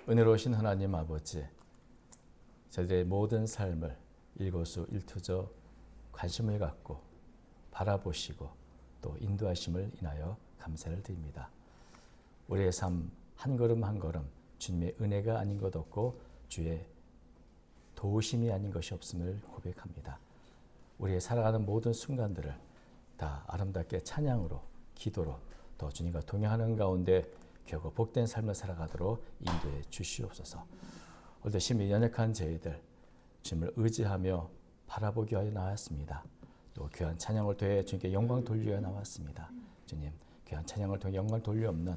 은혜로우신 하나님 아버지, 저희들의 모든 삶을 일거수일투족 관심을 갖고 바라보시고 또 인도하심을 인하여 감사를 드립니다. 우리의 삶 한 걸음 한 걸음 주님의 은혜가 아닌 것 없고 주의 도우심이 아닌 것이 없음을 고백합니다. 우리의 살아가는 모든 순간들을 다 아름답게 찬양으로, 기도로 또 주님과 동행하는 가운데 결국 복된 삶을 살아가도록 인도해 주시옵소서. 오늘도 심히 연약한 저희들 주님을 의지하며 바라보기 위하여 나왔습니다. 또 귀한 찬양을 통해 주님께 영광 돌리기 위하여 나왔습니다. 주님, 귀한 찬양을 통해 영광 돌리 없는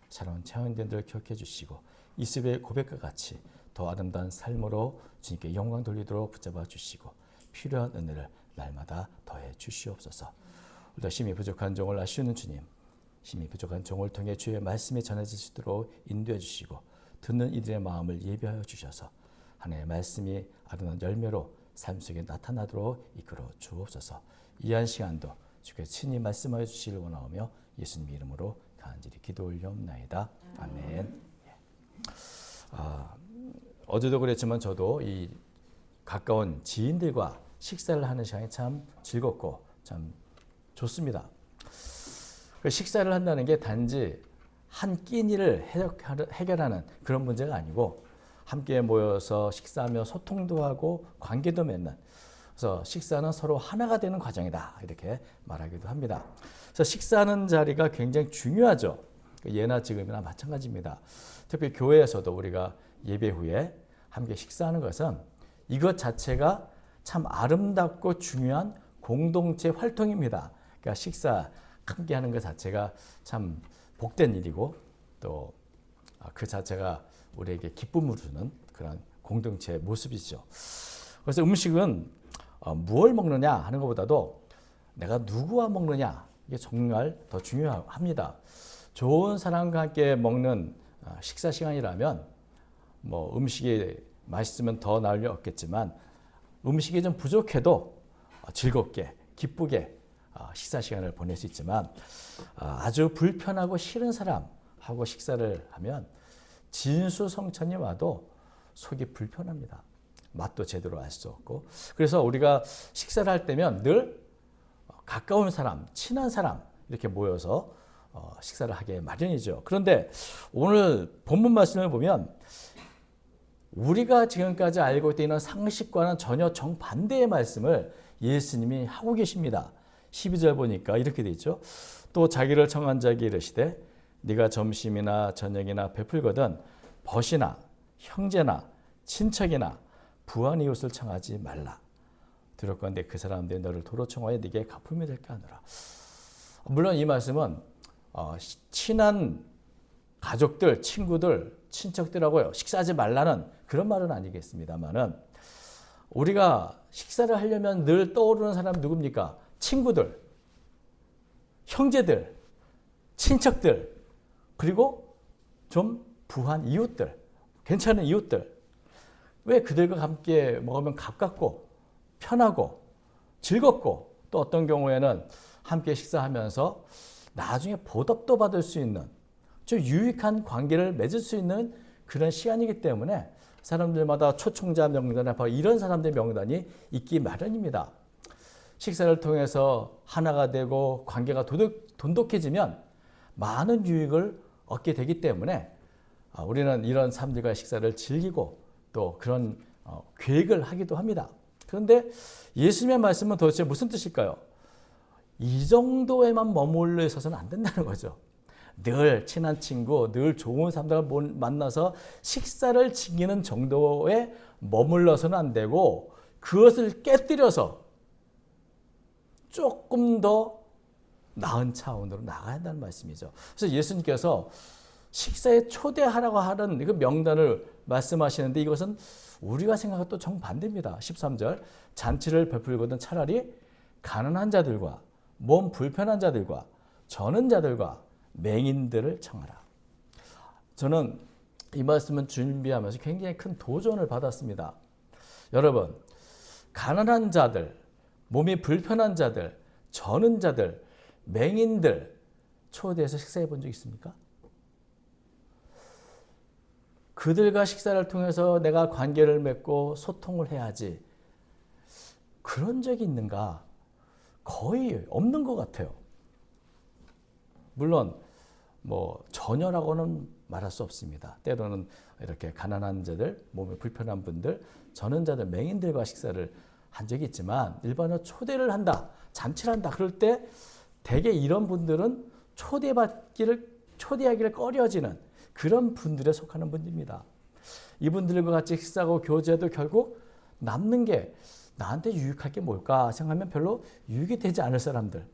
새로운 체험들을 기억해 주시고 이스벨의 고백과 같이 더 아름다운 삶으로 주님께 영광 돌리도록 붙잡아 주시고 필요한 은혜를 날마다 더해 주시옵소서. 오늘도 심히 부족한 종을 아시는 주님, 심히 부족한 종을 통해 주의 말씀이 전해질 수 있도록 인도해 주시고 듣는 이들의 마음을 예비하여 주셔서 하나님의 말씀이 아름다운 열매로 삶 속에 나타나도록 이끌어 주옵소서. 이 한 시간도 주께 친히 말씀하여 주시길 원하오며 예수님 이름으로 간절히 기도 올려옵나이다. 아멘. 어제도 그랬지만 저도 이 가까운 지인들과 식사를 하는 시간이 참 즐겁고 참 좋습니다. 그 식사를 한다는 게 단지 한 끼니를 해결하는 그런 문제가 아니고 함께 모여서 식사하며 소통도 하고 관계도 맺는, 그래서 식사는 서로 하나가 되는 과정이다 이렇게 말하기도 합니다. 그래서 식사하는 자리가 굉장히 중요하죠. 예나 지금이나 마찬가지입니다. 특히 교회에서도 우리가 예배 후에 함께 식사하는 것은 이것 자체가 참 아름답고 중요한 공동체 활동입니다. 그러니까 식사 함께하는 것 자체가 참 복된 일이고 또 그 자체가 우리에게 기쁨을 주는 그런 공동체의 모습이죠. 그래서 음식은 무엇을 먹느냐 하는 것보다도 내가 누구와 먹느냐, 이게 정말 더 중요합니다. 좋은 사람과 함께 먹는 식사 시간이라면 뭐 음식이 맛있으면 더 나을 리 없겠지만 음식이 좀 부족해도 즐겁게 기쁘게 식사 시간을 보낼 수 있지만 아주 불편하고 싫은 사람하고 식사를 하면 진수성찬이 와도 속이 불편합니다. 맛도 제대로 알 수 없고. 그래서 우리가 식사를 할 때면 늘 가까운 사람, 친한 사람 이렇게 모여서 식사를 하게 마련이죠. 그런데 오늘 본문 말씀을 보면 우리가 지금까지 알고 있는 상식과는 전혀 정반대의 말씀을 예수님이 하고 계십니다. 12절 보니까 이렇게 돼 있죠. 또 자기를 청한 자에게 이르시되 네가 점심이나 저녁이나 베풀거든 벗이나 형제나 친척이나 부한 이웃을 청하지 말라. 두렵건대 그 사람들이 너를 도로 청하여 네게 갚음이 될까 하노라. 물론 이 말씀은 친한 가족들, 친구들, 친척들하고요 식사하지 말라는 그런 말은 아니겠습니다만은 우리가 식사를 하려면 늘 떠오르는 사람은 누굽니까? 친구들, 형제들, 친척들, 그리고 좀 부한 이웃들, 괜찮은 이웃들. 왜 그들과 함께 먹으면 가깝고 편하고 즐겁고 또 어떤 경우에는 함께 식사하면서 나중에 보답도 받을 수 있는 좀 유익한 관계를 맺을 수 있는 그런 시간이기 때문에 사람들마다 초청자 명단에 바로 이런 사람들의 명단이 있기 마련입니다. 식사를 통해서 하나가 되고 관계가 돈독해지면 많은 유익을 얻게 되기 때문에 우리는 이런 사람들과 식사를 즐기고 또 그런 계획을 하기도 합니다. 그런데 예수님의 말씀은 도대체 무슨 뜻일까요? 이 정도에만 머물러 있어서는 안 된다는 거죠. 늘 친한 친구, 늘 좋은 사람들을 만나서 식사를 즐기는 정도에 머물러서는 안 되고 그것을 깨뜨려서 조금 더 나은 차원으로 나가야 한다는 말씀이죠. 그래서 예수님께서 식사에 초대하라고 하는 그 명단을 말씀하시는데 이것은 우리가 생각하고 또 정반대입니다. 13절 잔치를 베풀거든 차라리 가난한 자들과 몸 불편한 자들과 저는 자들과 맹인들을 청하라. 저는 이 말씀을 준비하면서 굉장히 큰 도전을 받았습니다. 여러분, 가난한 자들, 몸이 불편한 자들, 저는 자들, 맹인들 초대해서 식사해 본 적 있습니까? 그들과 식사를 통해서 내가 관계를 맺고 소통을 해야지. 그런 적이 있는가? 거의 없는 것 같아요. 물론 전혀라고는 말할 수 없습니다. 때로는 이렇게 가난한 자들, 몸에 불편한 분들, 전원자들, 맹인들과 식사를 한 적이 있지만 일반적으로 초대를 한다, 잔치를 한다. 그럴 때 대개 이런 분들은 초대하기를 꺼려지는 그런 분들에 속하는 분들입니다. 이분들과 같이 식사하고 교제도 결국 남는 게 나한테 유익할 게 뭘까 생각하면 별로 유익이 되지 않을 사람들.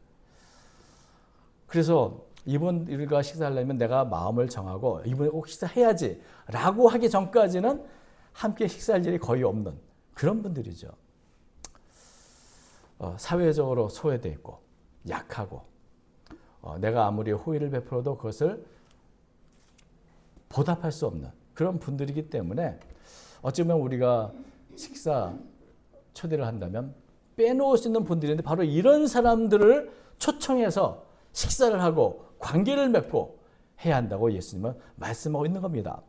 그래서 이분들과 식사하려면 내가 마음을 정하고 이분과 꼭 식사해야지 라고 하기 전까지는 함께 식사할 일이 거의 없는 그런 분들이죠. 사회적으로 소외되어 있고 약하고 내가 아무리 호의를 베풀어도 그것을 보답할 수 없는 그런 분들이기 때문에 어쩌면 우리가 식사 초대를 한다면 빼놓을 수 있는 분들인데 바로 이런 사람들을 초청해서 식사를 하고 관계를 맺고 해야 한다고 예수님은 말씀하고 있는 겁니다.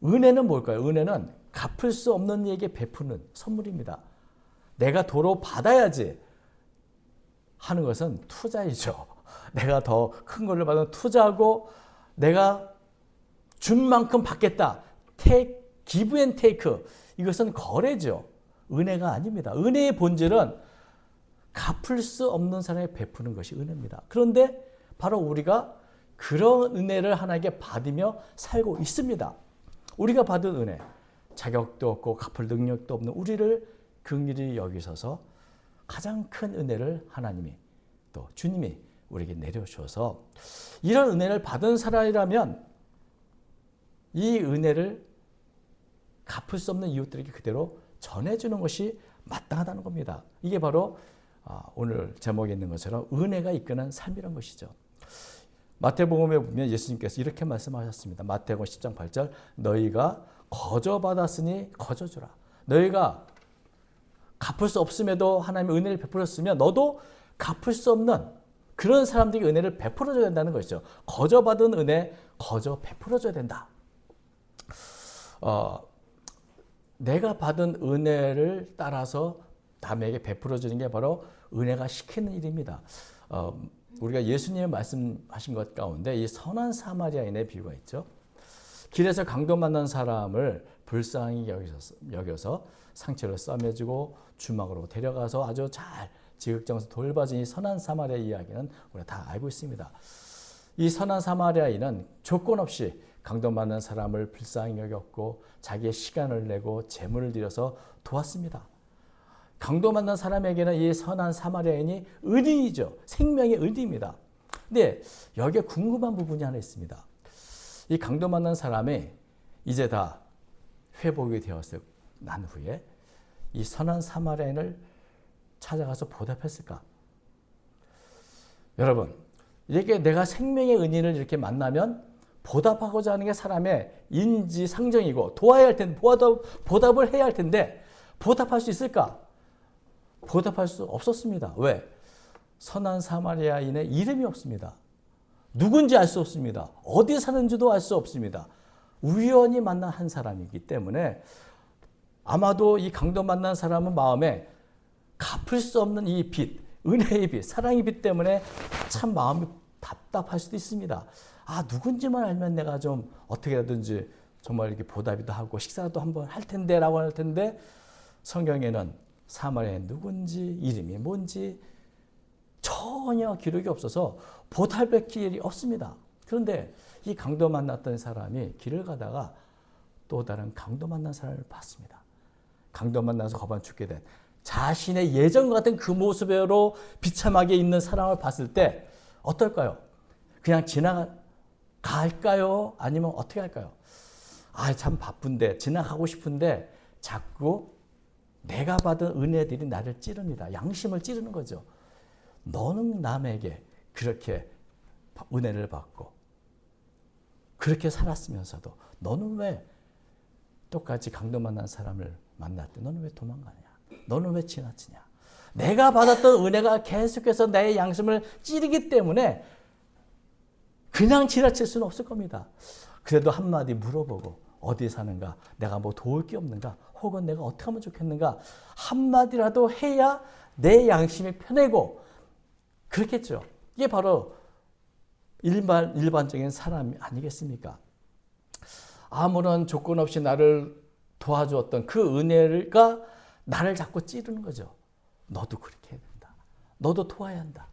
은혜는 뭘까요? 은혜는 갚을 수 없는 이에게 베푸는 선물입니다. 내가 도로 받아야지 하는 것은 투자이죠. 내가 더 큰 걸로 받으면 투자하고 내가 준 만큼 받겠다. give and take. 이것은 거래죠. 은혜가 아닙니다. 은혜의 본질은 갚을 수 없는 사람에게 베푸는 것이 은혜입니다. 그런데 바로 우리가 그런 은혜를 하나님께 받으며 살고 있습니다. 우리가 받은 은혜, 자격도 없고 갚을 능력도 없는 우리를 긍휼히 여기셔서 가장 큰 은혜를 하나님이 또 주님이 우리에게 내려주셔서 이런 은혜를 받은 사람이라면 이 은혜를 갚을 수 없는 이웃들에게 그대로 전해주는 것이 마땅하다는 겁니다. 이게 바로 오늘 제목에 있는 것처럼 은혜가 이끄는 삶이란 것이죠. 마태복음에 보면 예수님께서 이렇게 말씀하셨습니다. 마태복음 10장 8절 너희가 거저 받았으니 거저 주라. 너희가 갚을 수 없음에도 하나님의 은혜를 베풀었으면 너도 갚을 수 없는 그런 사람들에게 은혜를 베풀어줘야 된다는 것이죠. 거저 받은 은혜 거저 베풀어줘야 된다. 내가 받은 은혜를 따라서 남에게 베풀어주는 게 바로 은혜가 시키는 일입니다. 우리가 예수님이 말씀하신 것 가운데 이 선한 사마리아인의 비유가 있죠. 길에서 강도 만난 사람을 불쌍히 여겨서 상처를 싸매주고 주막으로 데려가서 아주 잘 지극정성 돌봐준 이 선한 사마리아 이야기는 우리가 다 알고 있습니다. 이 선한 사마리아인은 조건 없이 강도 만난 사람을 불쌍히 여겼고 자기의 시간을 내고 재물을 들여서 도왔습니다. 강도 만난 사람에게는 이 선한 사마리아인이 은인이죠. 생명의 은인입니다. 근데 여기에 궁금한 부분이 하나 있습니다. 이 강도 만난 사람이 이제 다 회복이 되었을 난 후에 이 선한 사마리아인을 찾아가서 보답했을까? 여러분, 이게 내가 생명의 은인을 이렇게 만나면 보답하고자 하는 게 사람의 인지상정이고 도와야 할 텐데 보답을 해야 할 텐데 보답할 수 있을까? 보답할 수 없었습니다. 왜? 선한 사마리아인의 이름이 없습니다. 누군지 알 수 없습니다. 어디 사는지도 알 수 없습니다. 우연히 만난 한 사람이기 때문에 아마도 이 강도 만난 사람은 마음에 갚을 수 없는 이 빚, 은혜의 빚, 사랑의 빚 때문에 참 마음이 답답할 수도 있습니다. 누군지만 알면 내가 좀 어떻게든지 정말 이렇게 보답이도 하고 식사도 한번 할 텐데 라고 할 텐데 성경에는 사마리아인 누군지 이름이 뭔지 전혀 기록이 없어서 보답할 길이 없습니다. 그런데 이 강도 만났던 사람이 길을 가다가 또 다른 강도 만난 사람을 봤습니다. 강도 만나서 거반 죽게 된 자신의 예전과 같은 그 모습으로 비참하게 있는 사람을 봤을 때 어떨까요? 그냥 지나갈까요? 아니면 어떻게 할까요? 참 바쁜데 지나가고 싶은데 자꾸 내가 받은 은혜들이 나를 찌릅니다. 양심을 찌르는 거죠. 너는 남에게 그렇게 은혜를 받고 그렇게 살았으면서도 너는 왜 똑같이 강도 만난 사람을 만날 때 너는 왜 도망가냐? 너는 왜 지나치냐? 내가 받았던 은혜가 계속해서 내 양심을 찌르기 때문에 그냥 지나칠 수는 없을 겁니다. 그래도 한마디 물어보고 어디 사는가? 내가 뭐 도울 게 없는가? 혹은 내가 어떻게 하면 좋겠는가? 한마디라도 해야 내 양심이 편해고 그렇겠죠. 이게 바로 일반적인 사람 아니겠습니까? 아무런 조건 없이 나를 도와주었던 그 은혜가 나를 자꾸 찌르는 거죠. 너도 그렇게 해야 된다. 너도 도와야 한다.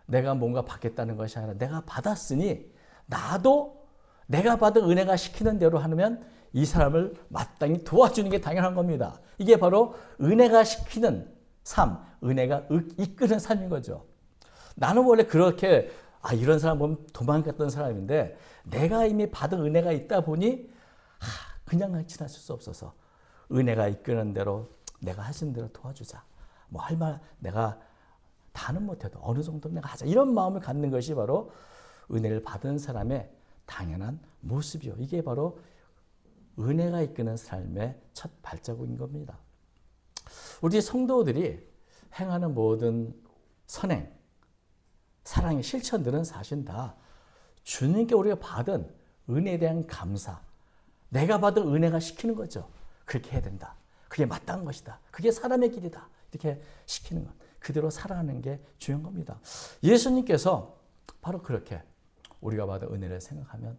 내가 뭔가 받겠다는 것이 아니라 내가 받았으니 나도 내가 받은 은혜가 시키는 대로 하면 이 사람을 마땅히 도와주는 게 당연한 겁니다. 이게 바로 은혜가 시키는 삶, 은혜가 이끄는 삶인 거죠. 나는 원래 그렇게 이런 사람 보면 도망갔던 사람인데 내가 이미 받은 은혜가 있다 보니 그냥 지나칠 수 없어서 은혜가 이끄는 대로 내가 하신 대로 도와주자. 뭐 할 말 내가 다는 못해도 어느 정도 내가 하자. 이런 마음을 갖는 것이 바로 은혜를 받은 사람의 당연한 모습이요. 이게 바로 은혜가 이끄는 삶의 첫 발자국인 겁니다. 우리 성도들이 행하는 모든 선행, 사랑의 실천들은 사실 다 주님께 우리가 받은 은혜에 대한 감사, 내가 받은 은혜가 시키는 거죠. 그렇게 해야 된다. 그게 마땅한 것이다. 그게 사람의 길이다. 이렇게 시키는 것. 그대로 살아가는 게 중요한 겁니다. 예수님께서 바로 그렇게 우리가 받은 은혜를 생각하면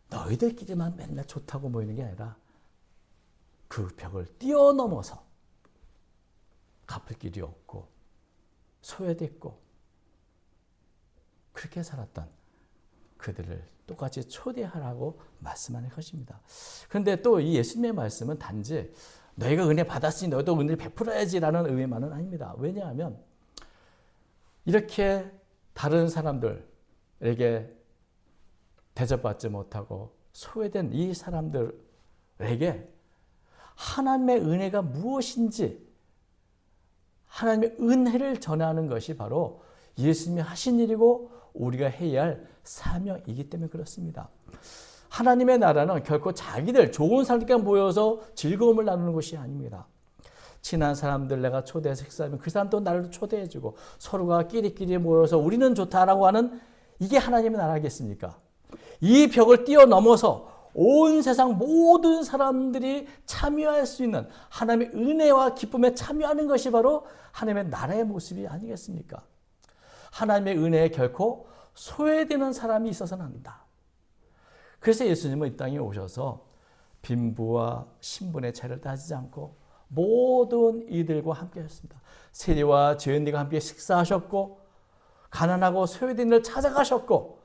너희들끼리만 맨날 좋다고 모이는 게 아니라 그 벽을 뛰어넘어서 갚을 길이 없고 소외됐고 그렇게 살았던 그들을 똑같이 초대하라고 말씀하는 것입니다. 그런데 또 이 예수님의 말씀은 단지 너희가 은혜 받았으니 너희도 은혜를 베풀어야지라는 의미만은 아닙니다. 왜냐하면 이렇게 다른 사람들에게 대접받지 못하고 소외된 이 사람들에게 하나님의 은혜가 무엇인지 하나님의 은혜를 전하는 것이 바로 예수님이 하신 일이고 우리가 해야 할 사명이기 때문에 그렇습니다. 하나님의 나라는 결코 자기들 좋은 사람들과 모여서 즐거움을 나누는 것이 아닙니다. 친한 사람들 내가 초대해서 식사하면 그 사람도 나를 초대해주고 서로가 끼리끼리 모여서 우리는 좋다라고 하는 이게 하나님의 나라겠습니까? 이 벽을 뛰어넘어서 온 세상 모든 사람들이 참여할 수 있는 하나님의 은혜와 기쁨에 참여하는 것이 바로 하나님의 나라의 모습이 아니겠습니까? 하나님의 은혜에 결코 소외되는 사람이 있어서는 안 된다. 그래서 예수님은 이 땅에 오셔서 빈부와 신분의 차이를 따지지 않고 모든 이들과 함께 하셨습니다. 세리와 죄인들과 함께 식사하셨고 가난하고 소외된 이를 찾아가셨고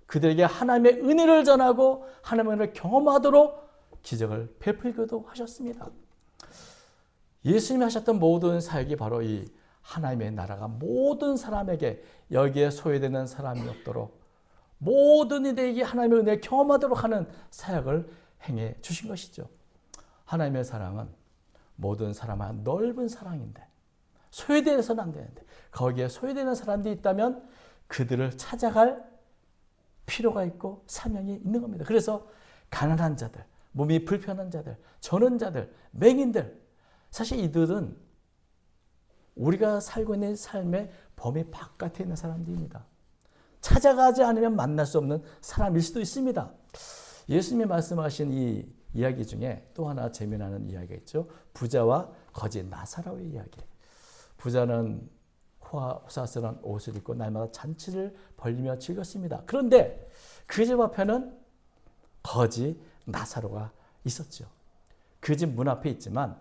그들에게 하나님의 은혜를 전하고 하나님의 은혜를 경험하도록 기적을 베풀기도 하셨습니다. 예수님이 하셨던 모든 사역이 바로 이 하나님의 나라가 모든 사람에게 여기에 소외되는 사람이 없도록 모든 이들에게 하나님의 은혜를 경험하도록 하는 사역을 행해 주신 것이죠. 하나님의 사랑은 모든 사람한 넓은 사랑인데 소외되어서는 안 되는데 거기에 소외되는 사람들이 있다면 그들을 찾아갈 필요가 있고 사명이 있는 겁니다. 그래서 가난한 자들, 몸이 불편한 자들, 저는 자들, 맹인들 사실 이들은 우리가 살고 있는 삶의 범위 바깥에 있는 사람들입니다. 찾아가지 않으면 만날 수 없는 사람일 수도 있습니다. 예수님이 말씀하신 이 이야기 중에 또 하나 재미나는 이야기가 있죠. 부자와 거지 나사로의 이야기. 부자는 호사스러운 옷을 입고 날마다 잔치를 벌리며 즐겼습니다. 그런데 그 집 앞에는 거지 나사로가 있었죠. 그 집 문 앞에 있지만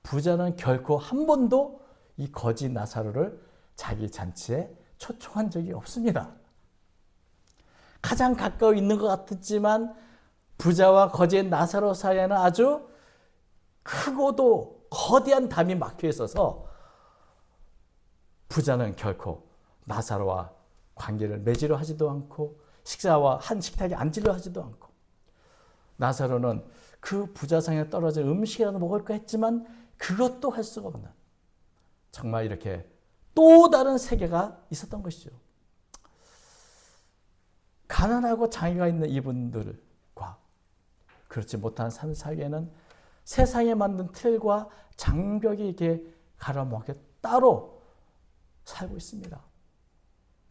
부자는 결코 한 번도 이 거지 나사로를 자기 잔치에 초청한 적이 없습니다. 가장 가까이 있는 것 같았지만 부자와 거지의 나사로 사이에는 아주 크고도 거대한 담이 막혀 있어서 부자는 결코 나사로와 관계를 맺으려 하지도 않고 식사와 한 식탁에 앉으려 하지도 않고 나사로는 그 부자상에 떨어진 음식이라도 먹을까 했지만 그것도 할 수가 없는 정말 이렇게 또 다른 세계가 있었던 것이죠. 가난하고 장애가 있는 이분들과 그렇지 못한 삶 사이에는 세상에 만든 틀과 장벽이 이렇게 가로막혀 따로 살고 있습니다.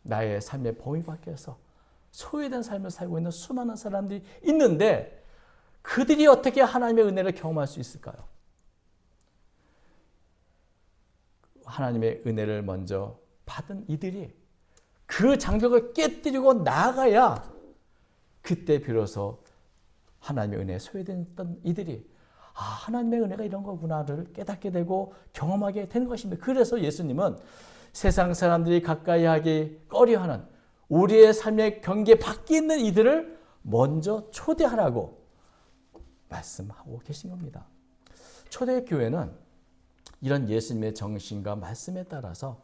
나의 삶의 범위 밖에서 소외된 삶을 살고 있는 수많은 사람들이 있는데 그들이 어떻게 하나님의 은혜를 경험할 수 있을까요? 하나님의 은혜를 먼저 받은 이들이 그 장벽을 깨뜨리고 나아가야 그때 비로소 하나님의 은혜에 소외됐던 이들이 하나님의 은혜가 이런 거구나를 깨닫게 되고 경험하게 되는 것입니다. 그래서 예수님은 세상 사람들이 가까이 하기 꺼려하는 우리의 삶의 경계 밖에 있는 이들을 먼저 초대하라고 말씀하고 계신 겁니다. 초대교회는 이런 예수님의 정신과 말씀에 따라서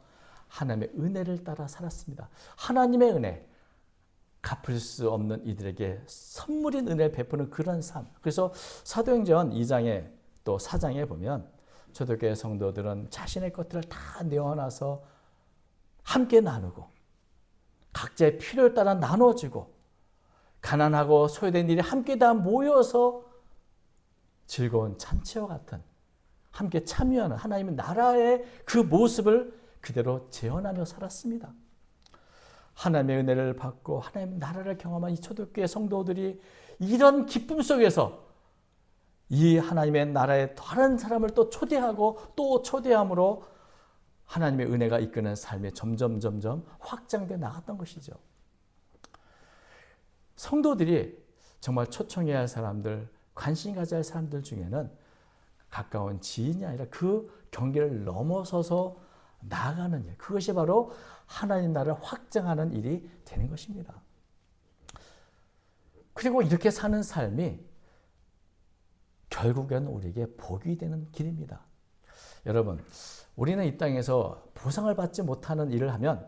하나님의 은혜를 따라 살았습니다. 하나님의 은혜, 갚을 수 없는 이들에게 선물인 은혜를 베푸는 그런 삶. 그래서 사도행전 2장에 또 4장에 보면 초대교회 성도들은 자신의 것들을 다 내어놔서 함께 나누고 각자의 필요에 따라 나눠주고 가난하고 소외된 일이 함께 다 모여서 즐거운 잔치와 같은 함께 참여하는 하나님의 나라의 그 모습을 그대로 재현하며 살았습니다. 하나님의 은혜를 받고 하나님의 나라를 경험한 이 초대교회 성도들이 이런 기쁨 속에서 이 하나님의 나라의 다른 사람을 또 초대하고 또 초대함으로 하나님의 은혜가 이끄는 삶이 점점 확장되어 나갔던 것이죠. 성도들이 정말 초청해야 할 사람들, 관심 가져야 할 사람들 중에는 가까운 지인이 아니라 그 경계를 넘어서서 나아가는 일, 그것이 바로 하나님 나라를 확장하는 일이 되는 것입니다. 그리고 이렇게 사는 삶이 결국엔 우리에게 복이 되는 길입니다. 여러분, 우리는 이 땅에서 보상을 받지 못하는 일을 하면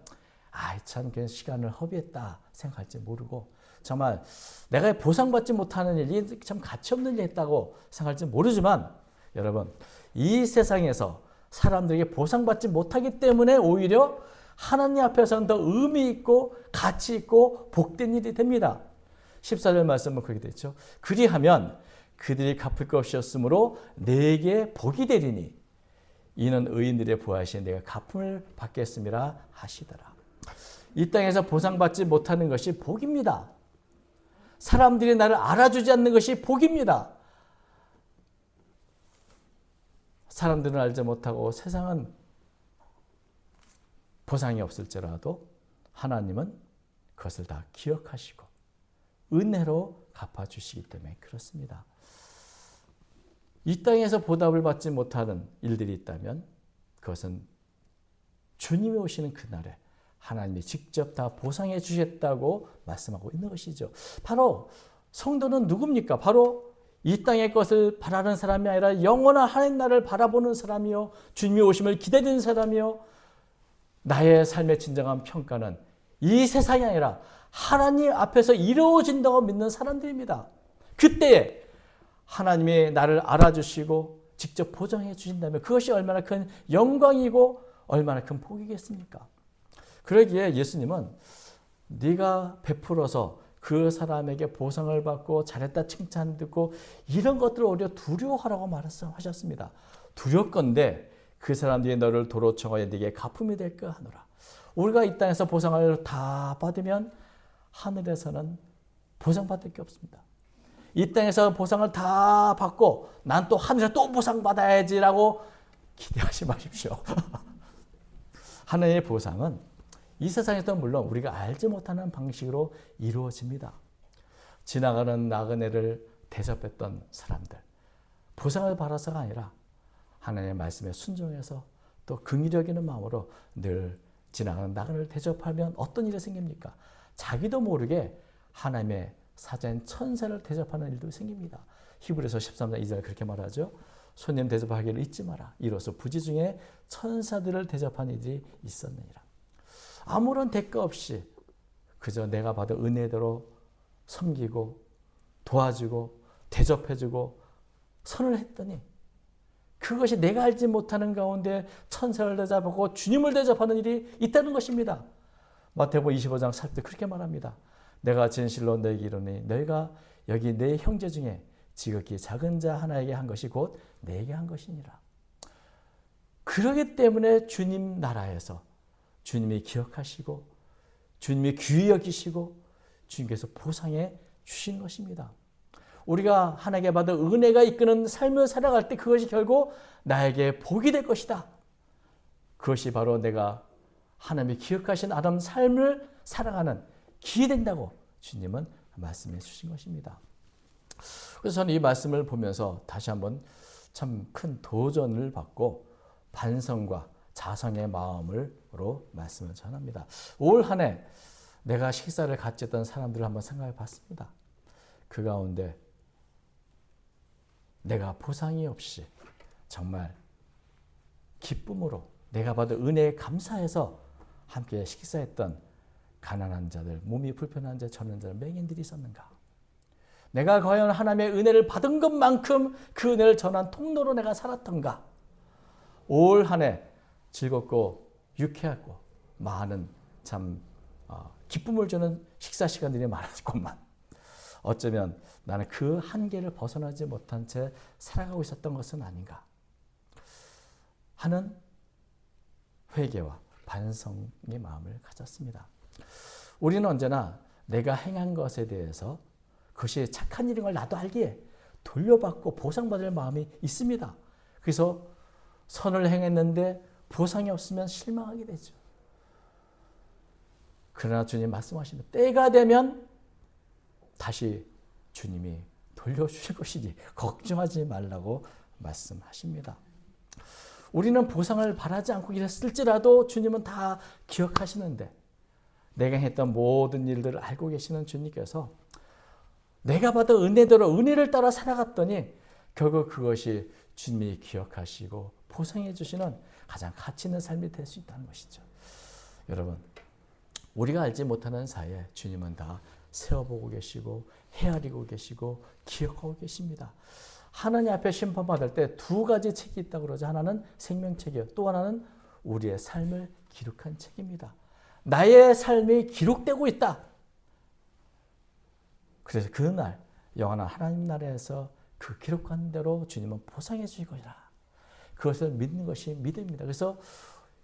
참 그냥 시간을 허비했다 생각할지 모르고 정말 내가 보상받지 못하는 일이 참 가치 없는 일 했다고 생각할지 모르지만 여러분, 이 세상에서 사람들에게 보상받지 못하기 때문에 오히려 하나님 앞에서는 더 의미 있고 가치 있고 복된 일이 됩니다. 14절 말씀은 그렇게 되죠. 그리하면 그들이 갚을 것이 없으므로 내게 복이 되리니 이는 의인들의 부하신 내가 갚음을 받겠음이라 하시더라. 이 땅에서 보상받지 못하는 것이 복입니다. 사람들이 나를 알아주지 않는 것이 복입니다. 사람들은 알지 못하고 세상은 보상이 없을지라도 하나님은 그것을 다 기억하시고 은혜로 갚아주시기 때문에 그렇습니다. 이 땅에서 보답을 받지 못하는 일들이 있다면 그것은 주님이 오시는 그날에 하나님이 직접 다 보상해 주셨다고 말씀하고 있는 것이죠. 바로 성도는 누굽니까? 바로 이 땅의 것을 바라는 사람이 아니라 영원한 하나님 나라를 바라보는 사람이요, 주님이 오심을 기다리는 사람이요, 나의 삶의 진정한 평가는 이 세상이 아니라 하나님 앞에서 이루어진다고 믿는 사람들입니다. 그때에 하나님이 나를 알아주시고 직접 보장해 주신다면 그것이 얼마나 큰 영광이고 얼마나 큰 복이겠습니까? 그러기에 예수님은 네가 베풀어서 그 사람에게 보상을 받고 잘했다 칭찬 듣고 이런 것들을 오히려 두려워하라고 말씀하셨습니다. 두렵건대 그 사람들이 너를 도로 청하여 네게 갚음이 될까 하노라. 우리가 이 땅에서 보상을 다 받으면 하늘에서는 보상받을 게 없습니다. 이 땅에서 보상을 다 받고 난 또 하늘에서 또 보상받아야지라고 기대하지 마십시오. 하나님의 보상은 이 세상에서 물론 우리가 알지 못하는 방식으로 이루어집니다. 지나가는 나그네를 대접했던 사람들, 보상을 바라서가 아니라 하나님의 말씀에 순종해서 또 긍휼히 여기는 마음으로 늘 지나가는 나그네를 대접하면 어떤 일이 생깁니까? 자기도 모르게 하나님의 사자인 천사를 대접하는 일도 생깁니다. 히브리서 13장 2절 그렇게 말하죠. 손님 대접하기를 잊지 마라. 이로써 부지 중에 천사들을 대접하는 일이 있었느니라. 아무런 대가 없이 그저 내가 받은 은혜대로 섬기고 도와주고 대접해주고 선을 했더니 그것이 내가 알지 못하는 가운데 천사를 대접하고 주님을 대접하는 일이 있다는 것입니다. 마태복음 25장 4절 그렇게 말합니다. 내가 진실로 너에게 이르노니 너희가 여기 내 형제 중에 지극히 작은 자 하나에게 한 것이 곧 내게 한 것이니라. 그러기 때문에 주님 나라에서 주님이 기억하시고 주님이 귀히 여기시고 주님께서 보상해 주신 것입니다. 우리가 하나님께 받은 은혜가 이끄는 삶을 살아갈 때 그것이 결국 나에게 복이 될 것이다. 그것이 바로 내가 하나님이 기억하신 아름 삶을 살아가는 길이 된다고 주님은 말씀해 주신 것입니다. 그래서 저는 이 말씀을 보면서 다시 한번 참 큰 도전을 받고 반성과 자성의 마음으로 말씀을 전합니다. 올 한 해 내가 식사를 같이 했던 사람들을 한번 생각해 봤습니다. 그 가운데 내가 보상이 없이 정말 기쁨으로 내가 받은 은혜에 감사해서 함께 식사했던 가난한 자들, 몸이 불편한 자, 저는 자, 맹인들이 있었는가? 내가 과연 하나님의 은혜를 받은 것만큼 그 은혜를 전한 통로로 내가 살았던가? 올 한 해 즐겁고 유쾌하고 많은 참 기쁨을 주는 식사 시간들이 많았건만 어쩌면 나는 그 한계를 벗어나지 못한 채 살아가고 있었던 것은 아닌가 하는 회개와 반성의 마음을 가졌습니다. 우리는 언제나 내가 행한 것에 대해서 그것이 착한 일인 걸 나도 알기에 돌려받고 보상받을 마음이 있습니다. 그래서 선을 행했는데 보상이 없으면 실망하게 되죠. 그러나 주님 말씀하시면 때가 되면 다시 주님이 돌려주실 것이니 걱정하지 말라고 말씀하십니다. 우리는 보상을 바라지 않고 일했을지라도 주님은 다 기억하시는데 내가 했던 모든 일들을 알고 계시는 주님께서 내가 받은 은혜대로 은혜를 따라 살아갔더니 결국 그것이 주님이 기억하시고 보상해 주시는 가장 가치 있는 삶이 될 수 있다는 것이죠. 여러분, 우리가 알지 못하는 사이에 주님은 다 세워보고 계시고 헤아리고 계시고 기억하고 계십니다. 하나님 앞에 심판받을 때 두 가지 책이 있다고 그러죠. 하나는 생명책이요. 또 하나는 우리의 삶을 기록한 책입니다. 나의 삶이 기록되고 있다. 그래서 그날 영원한 하나님 나라에서 그 기록한 대로 주님은 보상해 주실 것이라. 그것을 믿는 것이 믿음입니다. 그래서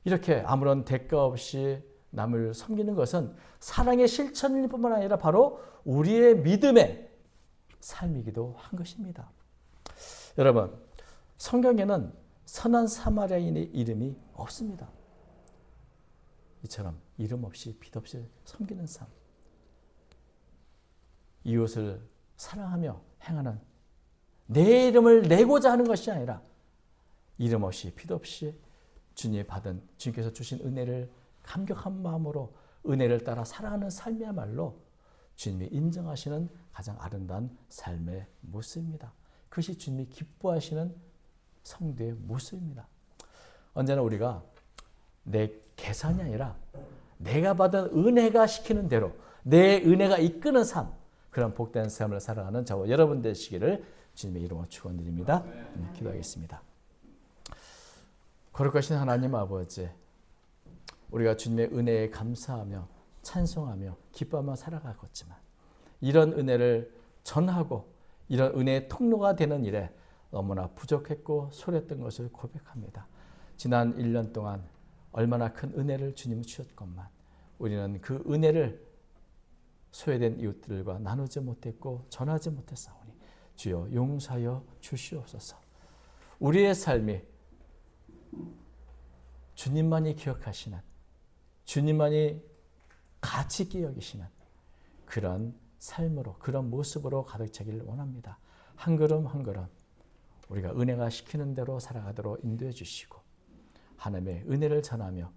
이렇게 아무런 대가 없이 남을 섬기는 것은 사랑의 실천일 뿐만 아니라 바로 우리의 믿음의 삶이기도 한 것입니다. 여러분, 성경에는 선한 사마리아인의 이름이 없습니다. 이처럼 이름 없이 빛 없이 섬기는 삶, 이웃을 사랑하며 행하는 내 이름을 내고자 하는 것이 아니라 이름 없이 빛 없이 주님께서 주신 은혜를 감격한 마음으로 은혜를 따라 살아가는 삶이야말로 주님이 인정하시는 가장 아름다운 삶의 모습입니다. 그것이 주님이 기뻐하시는 성도의 모습입니다. 언제나 우리가 내 계산이 아니라 내가 받은 은혜가 시키는 대로 내 은혜가 이끄는 삶, 그런 복된 삶을 살아가는 저와 여러분 되시기를 주님의 이름으로 축원드립니다. 기도하겠습니다. 거룩하신 하나님 아버지, 우리가 주님의 은혜에 감사하며 찬송하며 기뻐하며 살아가겠지만 이런 은혜를 전하고 이런 은혜의 통로가 되는 일에 너무나 부족했고 소홀했던 것을 고백합니다. 지난 1년 동안 얼마나 큰 은혜를 주님이 주셨건만 우리는 그 은혜를 소외된 이웃들과 나누지 못했고 전하지 못했사오니 주여 용서하여 주시옵소서. 우리의 삶이 주님만이 기억하시는, 주님만이 가치 있게 여기시는 그런 삶으로, 그런 모습으로 가득 차기를 원합니다. 한 걸음 한 걸음 우리가 은혜가 시키는 대로 살아가도록 인도해 주시고 하나님의 은혜를 전하며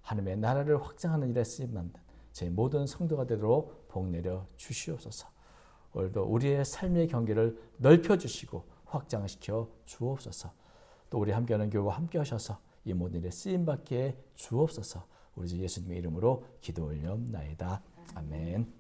하나님의 나라를 확장하는 일에 쓰임받는 저희 모든 성도가 되도록 복 내려 주시옵소서. 오늘도 우리의 삶의 경계를 넓혀주시고 확장시켜 주옵소서. 또 우리 함께하는 교회와 함께 하셔서 이 모든 일에 쓰임받게 주옵소서. 우리 주 예수님의 이름으로 기도 올려옵나이다. 아멘.